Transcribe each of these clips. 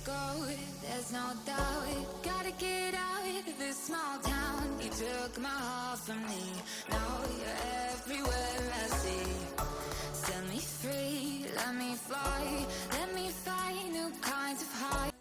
go, there's no doubt. Gotta get out of this small town. You took my heart from me. Now you're everywhere I see. Set me free, let me fly. Let me find new kinds of highs.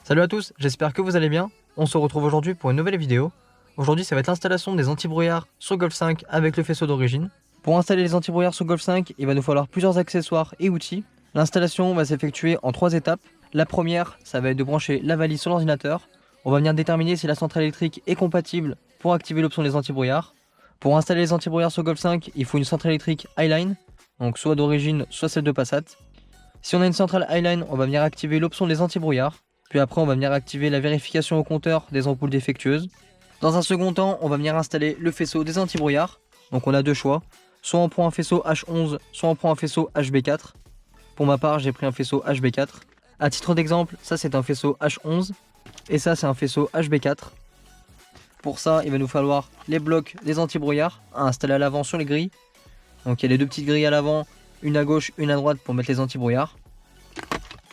Salut à tous, j'espère que vous allez bien. On se retrouve aujourd'hui pour une nouvelle vidéo. Aujourd'hui, ça va être l'installation des anti-brouillards sur Golf 5 avec le faisceau d'origine. Pour installer les anti-brouillards sur Golf 5, il va nous falloir plusieurs accessoires et outils. L'installation va s'effectuer en 3 étapes. La première, ça va être de brancher la valise sur l'ordinateur. On va venir déterminer si la centrale électrique est compatible pour activer l'option des anti-brouillards. Pour installer les anti-brouillards sur Golf 5, il faut une centrale électrique Highline, donc soit d'origine, soit celle de Passat. Si on a une centrale Highline, on va venir activer l'option des anti-brouillards. Puis après, on va venir activer la vérification au compteur des ampoules défectueuses. Dans un second temps, on va venir installer le faisceau des anti-brouillards. Donc on a deux choix. Soit on prend un faisceau H11, soit on prend un faisceau HB4. Pour ma part, j'ai pris un faisceau HB4. À titre d'exemple, ça c'est un faisceau H11 et ça c'est un faisceau HB4. Pour ça, il va nous falloir les blocs des anti-brouillards à installer à l'avant sur les grilles. Donc il y a les deux petites grilles à l'avant, une à gauche, une à droite pour mettre les anti-brouillards.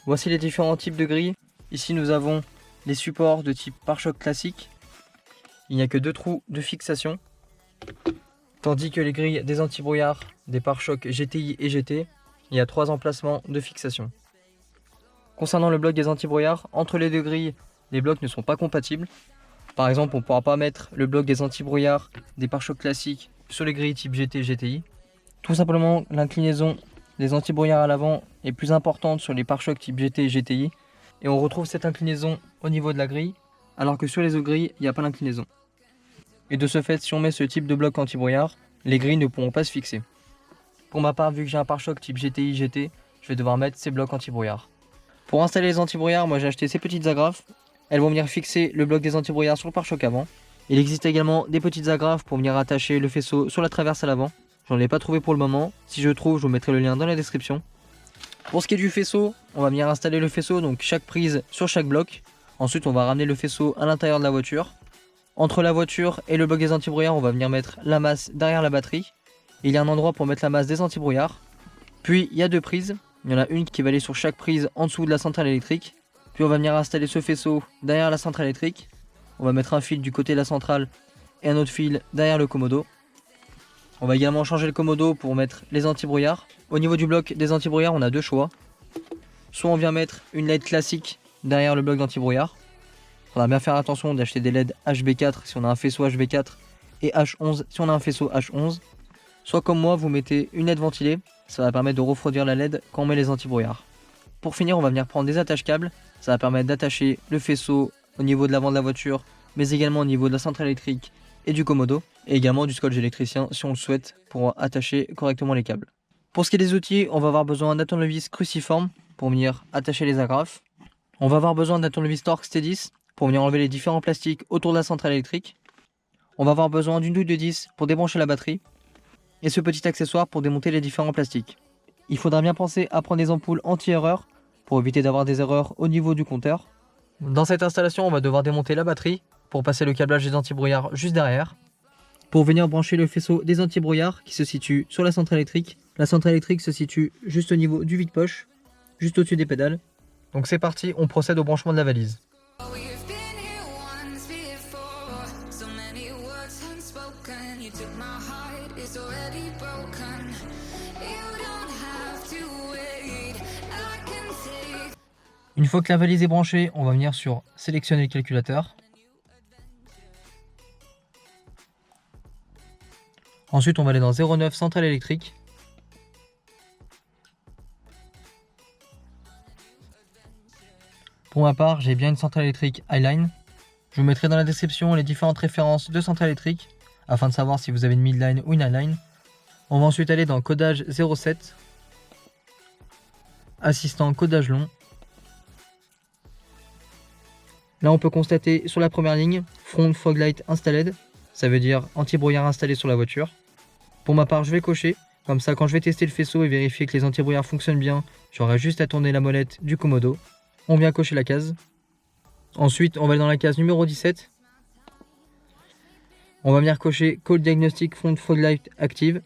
Voici les différents types de grilles. Ici nous avons les supports de type pare-choc classique. Il n'y a que deux trous de fixation. Tandis que les grilles des anti-brouillards, des pare-chocs GTI et GT, il y a 3 emplacements de fixation. Concernant le bloc des anti-brouillards, entre les deux grilles, les blocs ne sont pas compatibles. Par exemple, on ne pourra pas mettre le bloc des anti-brouillards des pare-chocs classiques sur les grilles type GT et GTI. Tout simplement, l'inclinaison des anti-brouillards à l'avant est plus importante sur les pare-chocs type GT et GTI. Et on retrouve cette inclinaison au niveau de la grille, alors que sur les autres grilles, il n'y a pas d'inclinaison. Et de ce fait, si on met ce type de bloc anti-brouillard, les grilles ne pourront pas se fixer. Pour ma part, vu que j'ai un pare-choc type GTI GT, je vais devoir mettre ces blocs anti-brouillard. Pour installer les anti-brouillards, moi j'ai acheté ces petites agrafes. Elles vont venir fixer le bloc des anti-brouillards sur le pare-choc avant. Il existe également des petites agrafes pour venir attacher le faisceau sur la traverse à l'avant. J'en ai pas trouvé pour le moment. Si je trouve, je vous mettrai le lien dans la description. Pour ce qui est du faisceau, on va venir installer le faisceau, donc chaque prise sur chaque bloc. Ensuite, on va ramener le faisceau à l'intérieur de la voiture. Entre la voiture et le bloc des anti-brouillards, on va venir mettre la masse derrière la batterie. Il y a un endroit pour mettre la masse des anti-brouillards. Puis, il y a deux prises. Il y en a une qui va aller sur chaque prise en dessous de la centrale électrique. Puis, on va venir installer ce faisceau derrière la centrale électrique. On va mettre un fil du côté de la centrale et un autre fil derrière le commodo. On va également changer le commodo pour mettre les anti-brouillards. Au niveau du bloc des anti-brouillards, on a deux choix. Soit on vient mettre une LED classique derrière le bloc d'anti-brouillard. Il faudra bien faire attention d'acheter des LED HB4 si on a un faisceau HB4 et H11 si on a un faisceau H11. Soit comme moi, vous mettez une LED ventilée. Ça va permettre de refroidir la LED quand on met les anti-brouillards. Pour finir, on va venir prendre des attaches câbles. Ça va permettre d'attacher le faisceau au niveau de l'avant de la voiture, mais également au niveau de la centrale électrique et du commodo, et également du scotch électricien si on le souhaite pour attacher correctement les câbles. Pour ce qui est des outils, on va avoir besoin d'un tournevis cruciforme pour venir attacher les agrafes. On va avoir besoin d'un tournevis Torx T10 pour venir enlever les différents plastiques autour de la centrale électrique. On va avoir besoin d'une douille de 10 pour débrancher la batterie et ce petit accessoire pour démonter les différents plastiques. Il faudra bien penser à prendre des ampoules anti-erreur pour éviter d'avoir des erreurs au niveau du compteur. Dans cette installation, on va devoir démonter la batterie pour passer le câblage des anti-brouillards juste derrière. Pour venir brancher le faisceau des anti-brouillards qui se situe sur la centrale électrique. La centrale électrique se situe juste au niveau du vide-poche, juste au-dessus des pédales. Donc c'est parti, on procède au branchement de la valise. We've been here once before. So many words unspoken. You took my heart, it's already broken. You don't have to wait. I can take. Une fois que la valise est branchée, on va venir sur sélectionner le calculateur. Ensuite, on va aller dans 09 centrale électrique. Pour ma part, j'ai bien une centrale électrique Highline. Je vous mettrai dans la description les différentes références de centrale électrique afin de savoir si vous avez une midline ou une highline. On va ensuite aller dans codage 07, assistant codage long. Là, on peut constater sur la première ligne front fog light installed, ça veut dire anti-brouillard installé sur la voiture. Pour ma part, je vais cocher. Comme ça, quand je vais tester le faisceau et vérifier que les anti-brouillards fonctionnent bien, j'aurai juste à tourner la molette du commodo. On vient cocher la case. Ensuite, on va aller dans la case numéro 17. On va venir cocher Call Diagnostic Front Fog Light Active.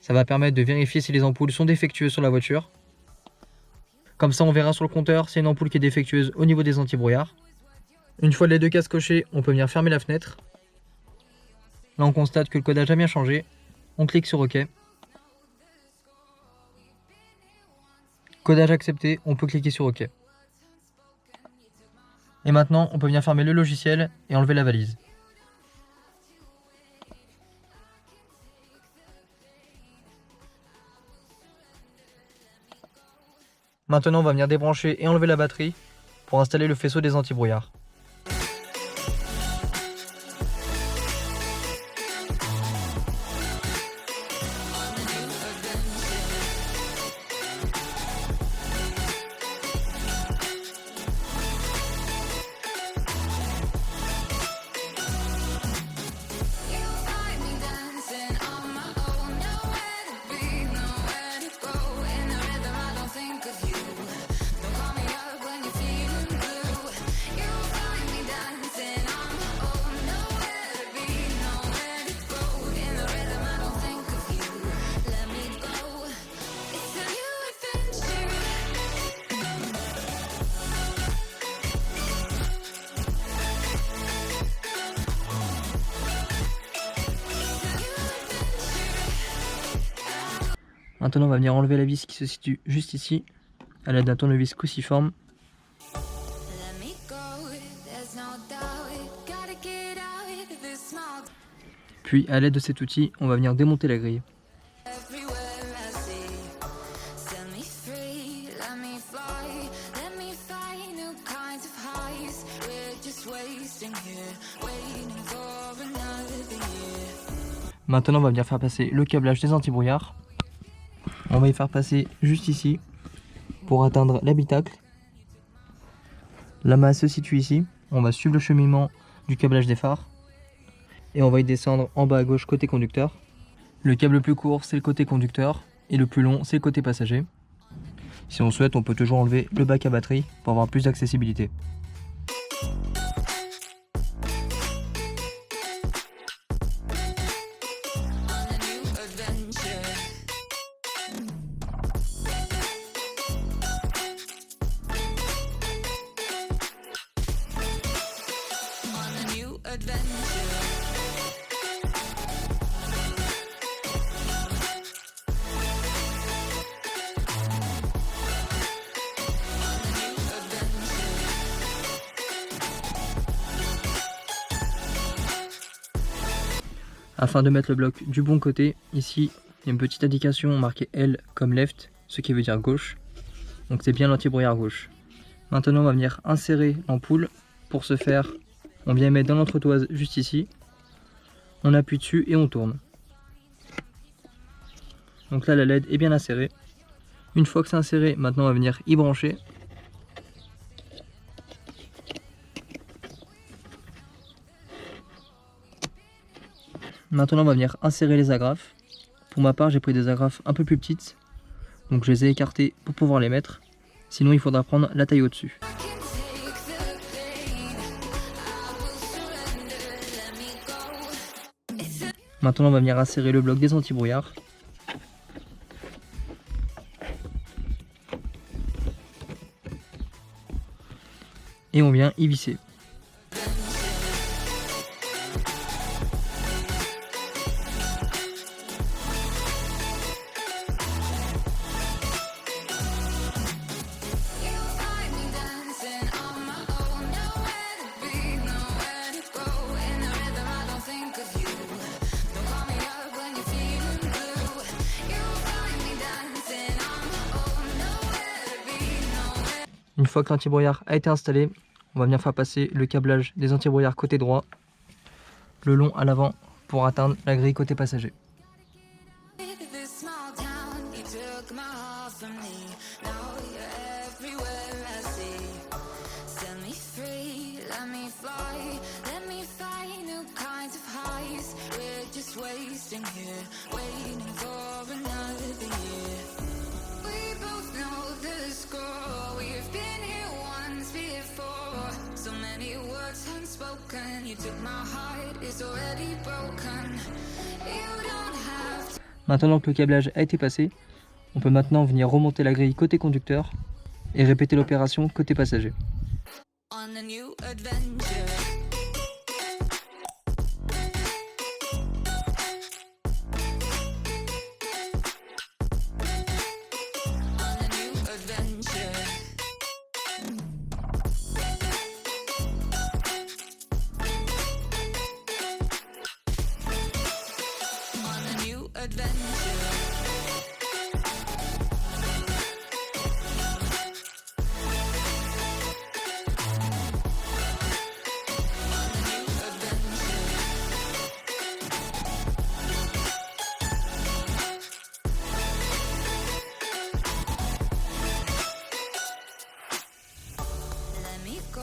Ça va permettre de vérifier si les ampoules sont défectueuses sur la voiture. Comme ça on verra sur le compteur s'il y a une ampoule qui est défectueuse au niveau des antibrouillards. Une fois les deux cases cochées, on peut venir fermer la fenêtre. Là on constate que le codage a bien changé. On clique sur OK. Codage accepté, on peut cliquer sur OK. Et maintenant on peut venir fermer le logiciel et enlever la valise. Maintenant on va venir débrancher et enlever la batterie pour installer le faisceau des antibrouillards. Maintenant on va venir enlever la vis qui se situe juste ici à l'aide d'un tournevis cruciforme. Puis à l'aide de cet outil, on va venir démonter la grille. Maintenant on va venir faire passer le câblage des antibrouillards. On va y faire passer juste ici pour atteindre l'habitacle. La masse se situe ici. On va suivre le cheminement du câblage des phares et on va y descendre en bas à gauche côté conducteur. Le câble le plus court c'est le côté conducteur et le plus long c'est le côté passager. Si on souhaite, on peut toujours enlever le bac à batterie pour avoir plus d'accessibilité. Afin de mettre le bloc du bon côté, ici il y a une petite indication marquée L comme left, ce qui veut dire gauche. Donc c'est bien l'antibrouillard gauche. Maintenant on va venir insérer l'ampoule. Pour ce faire, on vient mettre dans l'entretoise juste ici. On appuie dessus et on tourne. Donc là la LED est bien insérée. Une fois que c'est inséré, maintenant on va venir y brancher. Maintenant on va venir insérer les agrafes. Pour ma part j'ai pris des agrafes un peu plus petites, donc je les ai écartées pour pouvoir les mettre. Sinon il faudra prendre la taille au-dessus. Maintenant on va venir insérer le bloc des antibrouillards. Et on vient y visser. Une fois que l'antibrouillard a été installé, on va venir faire passer le câblage des antibrouillards côté droit, le long à l'avant pour atteindre la grille côté passager. Maintenant que le câblage a été passé, on peut maintenant venir remonter la grille côté conducteur et répéter l'opération côté passager. On a new adventure. On a new adventure. On a new adventure. Let me go,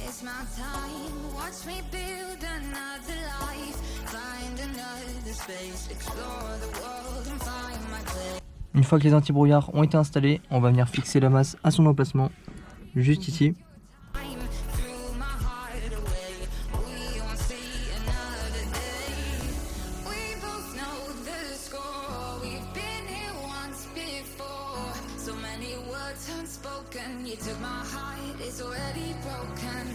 it's my time. Watch me build another life. Find another space, explore the world and find my place. Une fois que les antibrouillards ont été installés, on va venir fixer la masse à son emplacement, juste ici. I'm through my heart away. We won't see another day. We both know the score. We've been here once before. So many words unspoken. You took my heart, it's already broken.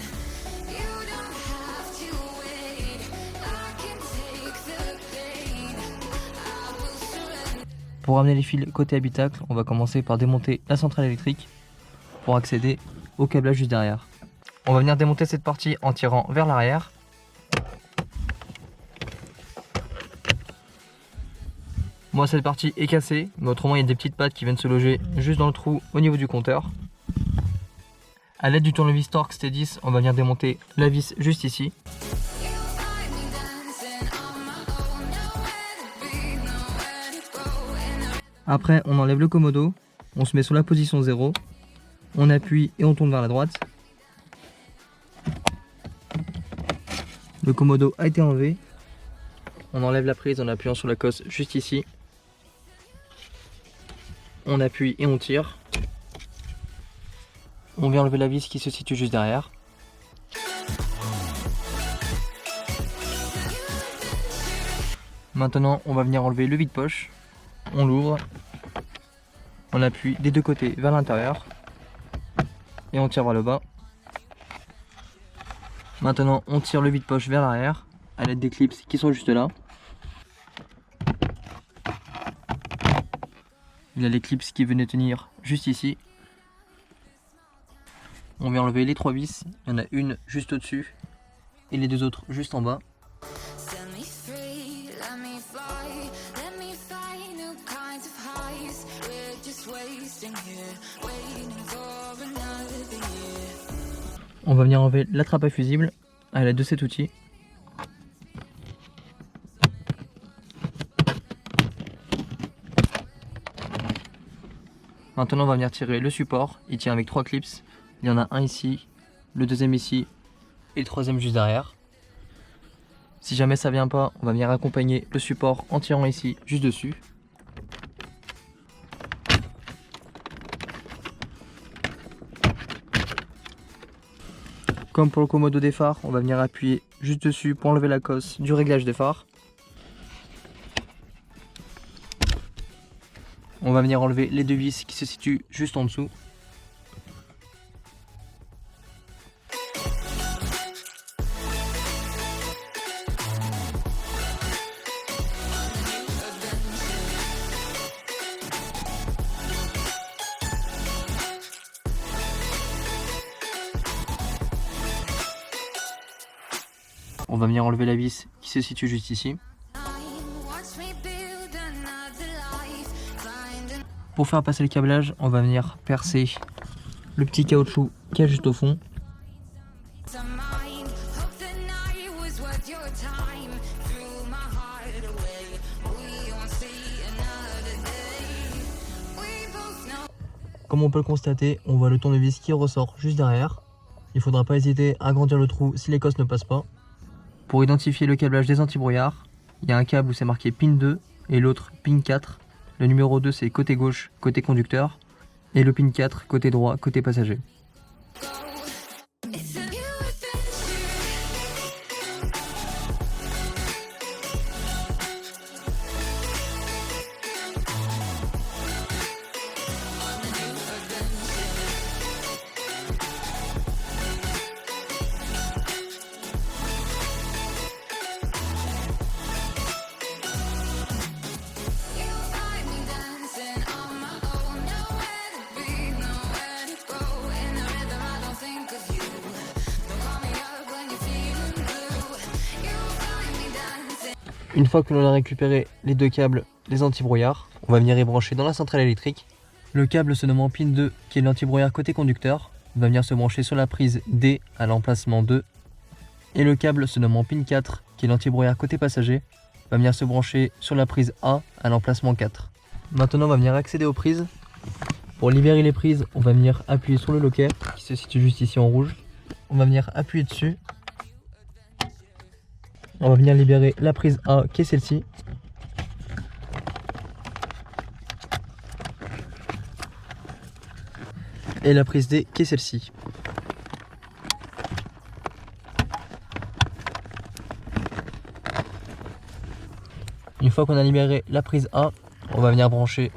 You don't have to wait. I can take the pain. I will surrender. Pour ramener les fils côté habitacle, on va commencer par démonter la centrale électrique pour accéder au câblage juste derrière. On va venir démonter cette partie en tirant vers l'arrière. Moi cette partie est cassée, mais autrement il y a des petites pattes qui viennent se loger juste dans le trou au niveau du compteur. A l'aide du tournevis Torx T10, on va venir démonter la vis juste ici. You find me dancing on my own. Nowhere to be, nowhere to go. And I Après on enlève le commodo, on se met sur la position 0, on appuie et on tourne vers la droite. Le commodo a été enlevé. On enlève la prise en appuyant sur la cosse juste ici. On appuie et on tire. On vient enlever la vis qui se situe juste derrière. Maintenant, on va venir enlever le vide-poche. On l'ouvre. On appuie des deux côtés vers l'intérieur. Et on tire vers le bas. Maintenant, on tire le vide-poche vers l'arrière à l'aide des clips qui sont juste là. Il y a les clips qui venaient tenir juste ici. On vient enlever les 3 vis. Il y en a une juste au-dessus et les deux autres juste en bas. set me free, let me fly, let me find new kinds of highs. We're just wasting here, waiting for another year. On va venir enlever la trappe à fusible à l'aide de cet outil. Maintenant on va venir tirer le support, il tient avec 3 clips. Il y en a un ici, le deuxième ici et le troisième juste derrière. Si jamais ça vient pas, on va venir accompagner le support en tirant ici, juste dessus. Comme pour le commodo des phares, on va venir appuyer juste dessus pour enlever la cosse du réglage des phares. On va venir enlever les deux vis qui se situent juste en dessous. On va venir enlever la vis qui se situe juste ici. Watch me build another life, find an Pour faire passer le câblage, on va venir percer le petit caoutchouc qui est juste au fond. to mine. Hope the night was worth your time. Threw my heart away. We won't see another day. We both know. Comme on peut le constater, on voit le tournevis qui ressort juste derrière. Il faudra pas hésiter à agrandir le trou si les cosses ne passent pas. Pour identifier le câblage des antibrouillards, il y a un câble où c'est marqué pin 2 et l'autre pin 4. Le numéro 2 c'est côté gauche, côté conducteur, et le pin 4 côté droit, côté passager. It's a new adventure. On a new adventure. Une fois que l'on a récupéré les deux câbles des antibrouillards, on va venir y brancher dans la centrale électrique. Le câble se nommant pin 2, qui est l'antibrouillard côté conducteur, va venir se brancher sur la prise D à l'emplacement 2. Et le câble se nommant pin 4, qui est l'antibrouillard côté passager, va venir se brancher sur la prise A à l'emplacement 4. Maintenant on va venir accéder aux prises. Pour libérer les prises, on va venir appuyer sur le loquet qui se situe juste ici en rouge. On va venir appuyer dessus. On va venir libérer la prise A qui est celle-ci. Et la prise D qui est celle-ci. Une fois qu'on a libéré la prise A, on va venir brancher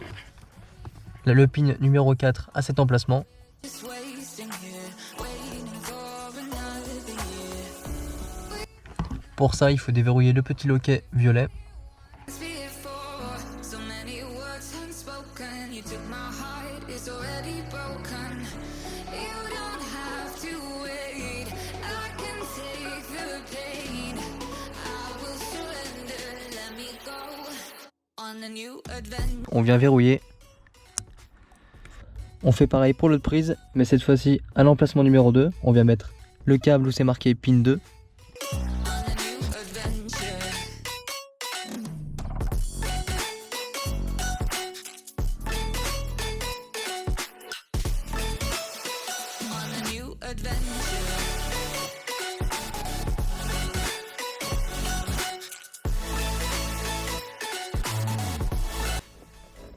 le pin numéro 4 à cet emplacement. Pour ça, il faut déverrouiller le petit loquet violet. On vient verrouiller. On fait pareil pour l'autre prise, mais cette fois-ci à l'emplacement numéro 2, on vient mettre le câble où c'est marqué pin 2.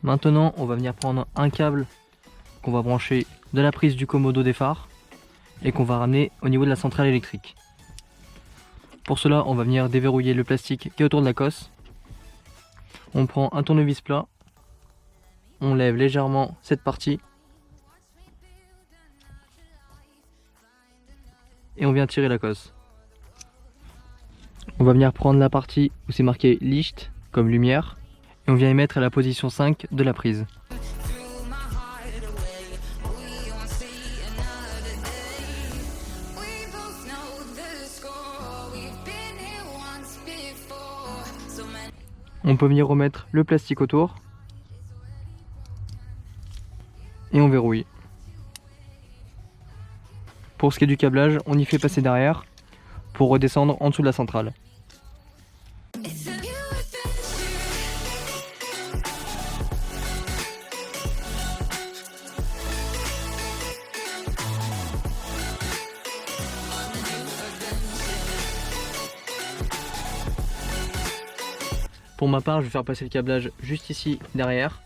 Maintenant, on va venir prendre un câble qu'on va brancher de la prise du commodo des phares et qu'on va ramener au niveau de la centrale électrique. Pour cela, on va venir déverrouiller le plastique qui est autour de la cosse. On prend un tournevis plat, on lève légèrement cette partie et on vient tirer la cosse. On va venir prendre la partie où c'est marqué Licht comme lumière et on vient y mettre à la position 5 de la prise. On peut venir remettre le plastique autour et on verrouille. Pour ce qui est du câblage, on y fait passer derrière pour redescendre en dessous de la centrale. Pour ma part, je vais faire passer le câblage juste ici derrière.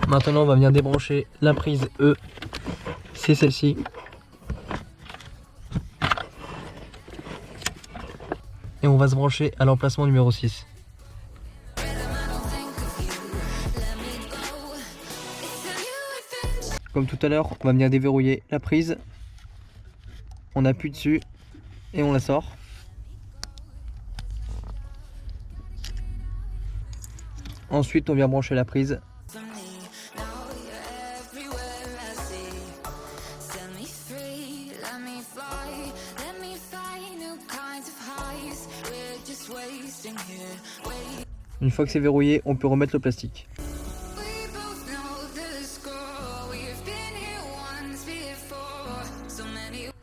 Maintenant, on va venir débrancher la prise E, c'est celle-ci. Et on va se brancher à l'emplacement numéro 6. Comme tout à l'heure, on va venir déverrouiller la prise. On appuie dessus et on la sort. Ensuite, on vient brancher la prise. Une fois que c'est verrouillé, on peut remettre le plastique.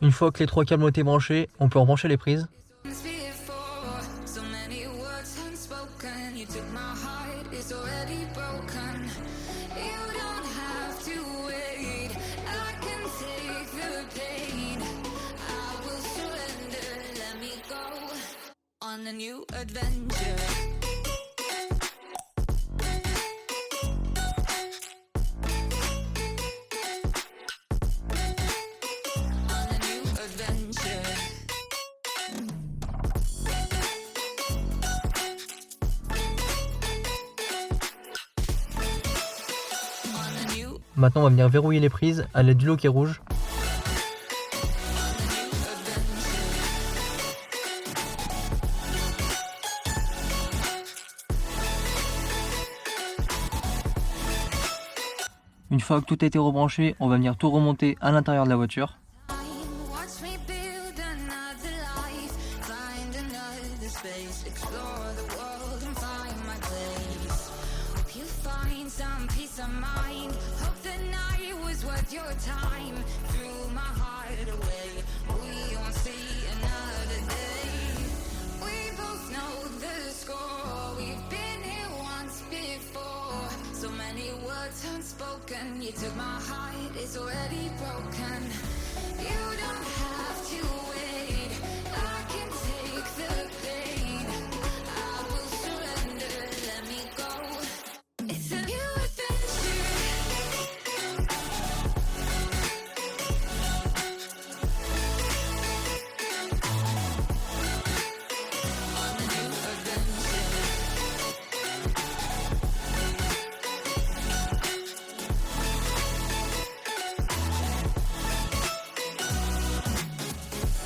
Une fois que les trois câbles ont été branchés, on peut rebrancher les prises. Maintenant, on va venir verrouiller les prises à l'aide du loquet rouge. Une fois que tout a été rebranché, on va venir tout remonter à l'intérieur de la voiture. Watch me build another life, find another space, explore the world and find my place. Hope you find some peace of mind. Hope the night was worth your time. Threw my heart away. We won't see another day. We both know the score. We've been here once before. So many words unspoken. You took my heart, it's already broken. You don't have to wait. I can take the pain. I will surrender. Let me go. It's a new adventure. On a new adventure.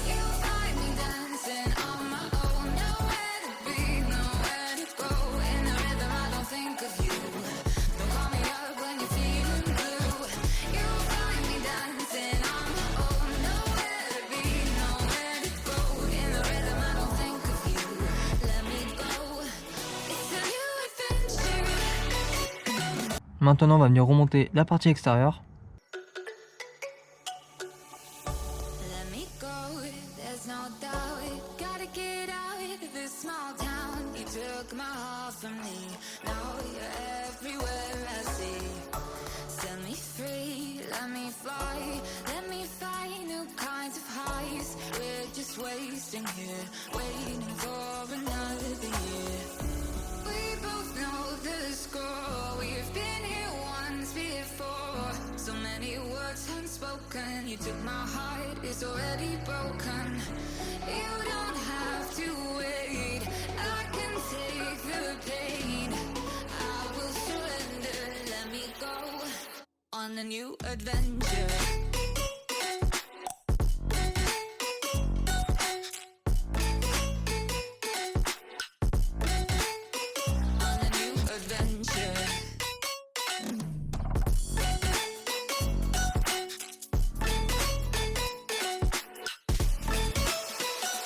You find me dancing on my own. Nowhere to be, nowhere to go. In the rhythm, I don't think of you. Don't call me up when you're feeling blue. You find me dancing on my own. Nowhere to be, nowhere to go. In the rhythm, I don't think of you. Let me go. It's a new adventure. Maintenant, on va venir remonter la partie extérieure. Let me go, there's no doubt. Gotta get out of this small town. You took my heart from me. Now you're everywhere I see. Set me free, let me fly. Let me find new kinds of highs. We're just wasting here, waiting for another year. We both know the score. We've been here once before. So many words unspoken. You took my heart, it's already broken. You don't have to wait. I can take the pain. I will surrender. Let me go on a new adventure. On a new adventure. On a new adventure.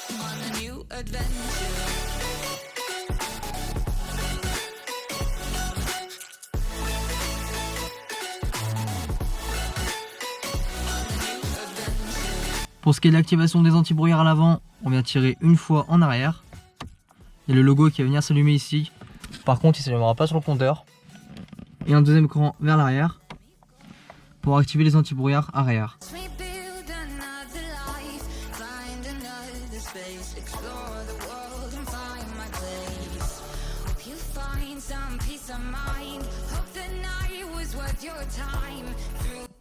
On a new adventure. Pour ce qui est de l'activation des anti-brouillards à l'avant, on vient tirer une fois en arrière. Il y a le logo qui va venir s'allumer ici. Par contre, il ne s'allumera pas sur le compteur. Et un deuxième cran vers l'arrière pour activer les anti-brouillards arrière. Watch me build another life, find another space, explore the world and find my place. Hope you find some peace of mind. Hope the night was worth your time.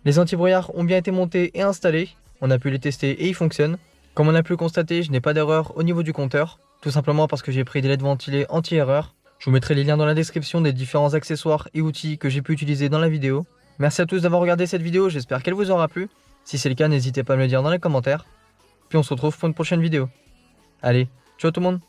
Les anti-brouillards ont bien été montés et installés. On a pu les tester et ils fonctionnent. Comme on a pu le constater, je n'ai pas d'erreur au niveau du compteur. Tout simplement parce que j'ai pris des LED ventilés anti-erreur. Je vous mettrai les liens dans la description des différents accessoires et outils que j'ai pu utiliser dans la vidéo. Merci à tous d'avoir regardé cette vidéo, j'espère qu'elle vous aura plu. Si c'est le cas, n'hésitez pas à me le dire dans les commentaires. Puis on se retrouve pour une prochaine vidéo. Allez, ciao tout le monde!